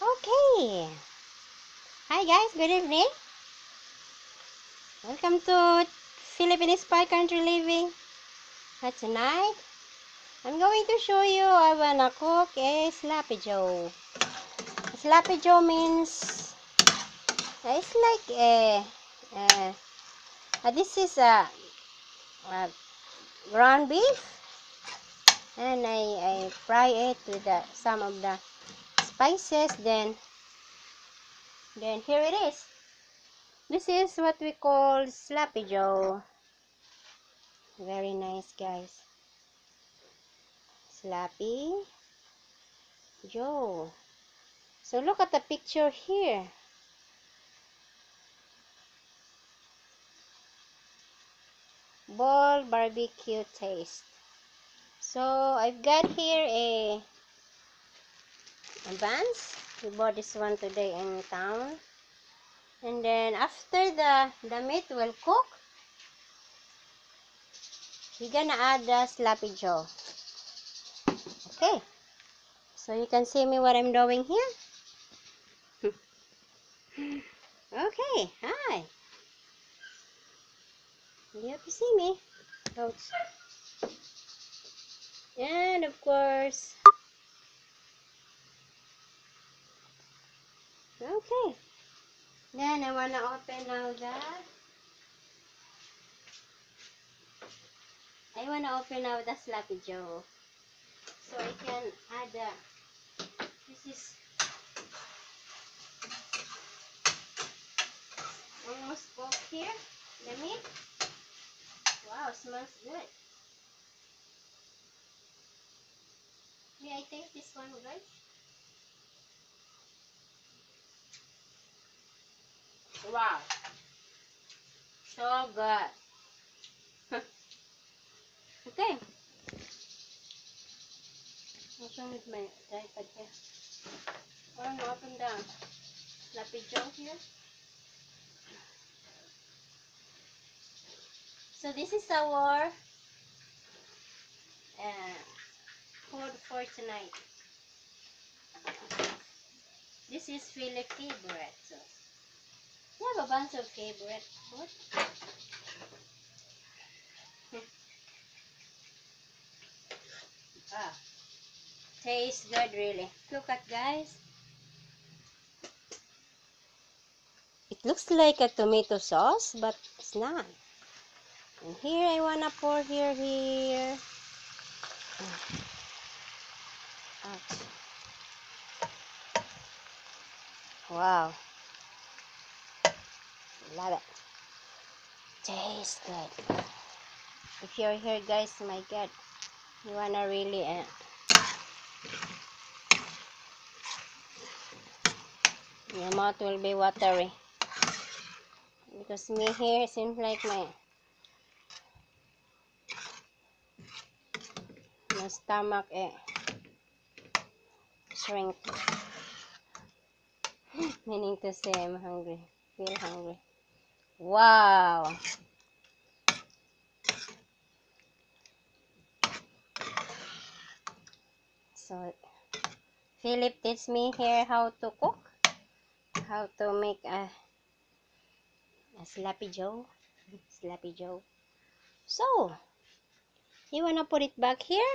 Okay. Hi guys, good evening. Welcome to Philippine Spy Country Living. Tonight, I'm going to show you I wanna cook a Sloppy Joe. Sloppy Joe means it's like this is a ground beef, and I fry it with some of the spices. Then here it is. This is what we call Sloppy Joe. Very nice, guys. Sloppy Joe. So look at the picture here. Bold barbecue taste. So I've got here a Vans. We bought this one today in town. And then after the meat will cook, we're gonna add the Sloppy Joe. Okay. So you can see me what I'm doing here. Okay. Hi. You have to see me. Ouch. And of course. Okay. Then I wanna open now the Sloppy Joe. So I can add this is almost cooked here. The meat. Wow, smells good. May I taste this one, guys? Wow, so good. Okay. Open with my tripod here. Open the Sloppy Joe here. So this is our food for tonight. This is Philip favorite. So we have a bunch of favorite food. Ah, tastes good really. Look at, guys. It looks like a tomato sauce, but it's not. And here I wanna pour here. Ouch. Wow. Love it. Tastes good. If you're here, guys, my God, you wanna really your mouth will be watery. Because me here seems like my stomach shrink. Meaning to say I'm hungry. Feel hungry. Wow. So Philip teach me here how to cook. How to make a Sloppy Joe. Sloppy Joe. So you wanna put it back here?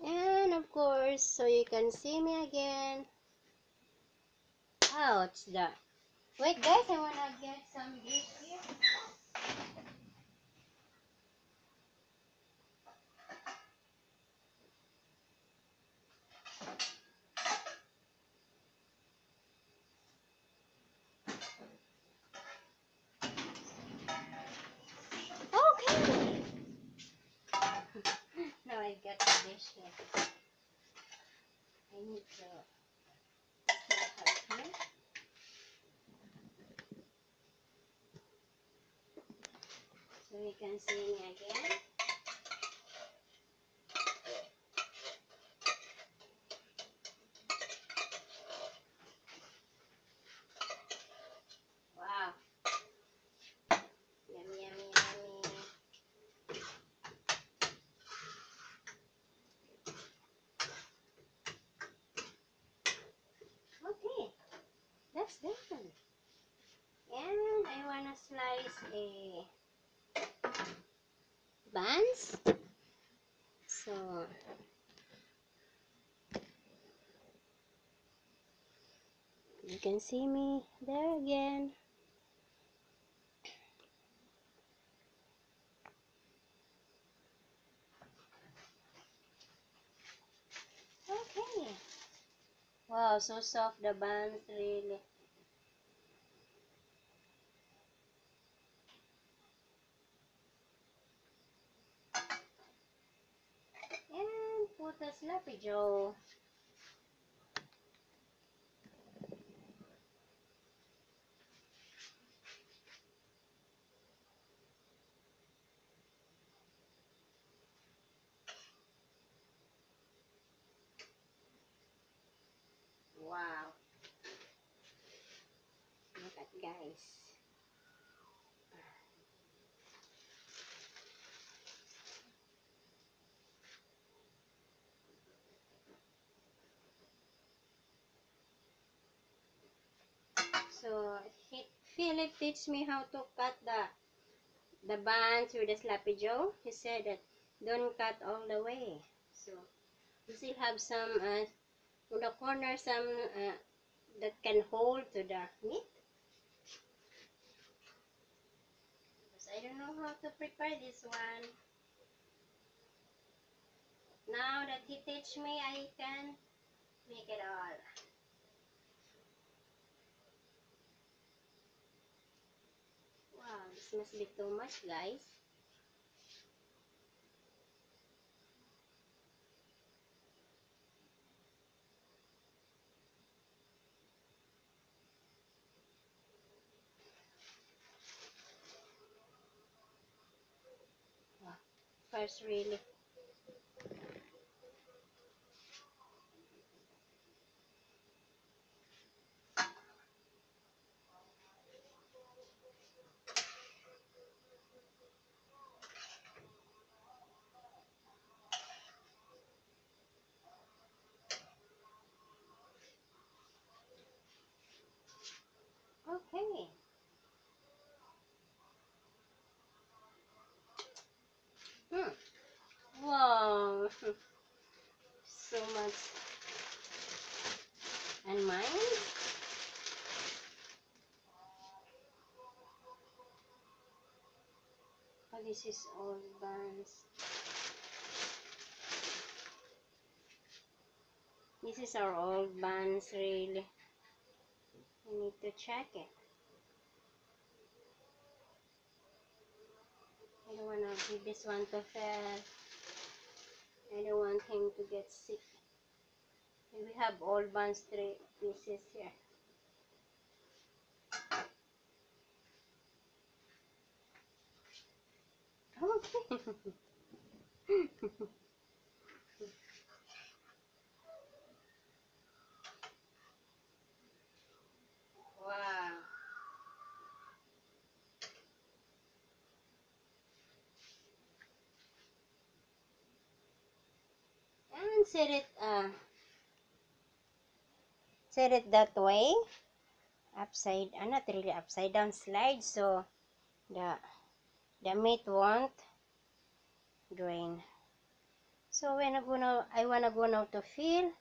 And of course, so you can see me again. Oh, it's done. Wait, guys, I wanna get some beef here. Okay. Now I've got the dish here. I need to set here. So you can see me again. Wow. Yummy, yummy, yummy. wanna slice a buns. So you can see me there again. Okay. Wow, so soft the buns, really. And put a sloppy joe. Wow. Look at guys. So Philip teach me how to cut the buns with the sloppy joe. He said that don't cut all the way. So you still have some on the corner, some that can hold to the meat. Because I don't know how to prepare this one. Now that he teach me, I can make it all. Wow, this must be too much, guys. Wow. First, really. Okay. Hmm. Wow. So much. And mine? Oh, this is all buns. This is our old buns, really. I need to check it. I don't want to give this one to Fel. I don't want him to get sick. We have old buns, 3 pieces here. Okay. Wow. And set it that way. Upside, not really upside down, slide, so the meat won't drain. So when I wanna go now to Phil,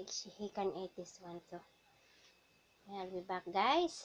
so he can eat this one too. I'll be back, guys.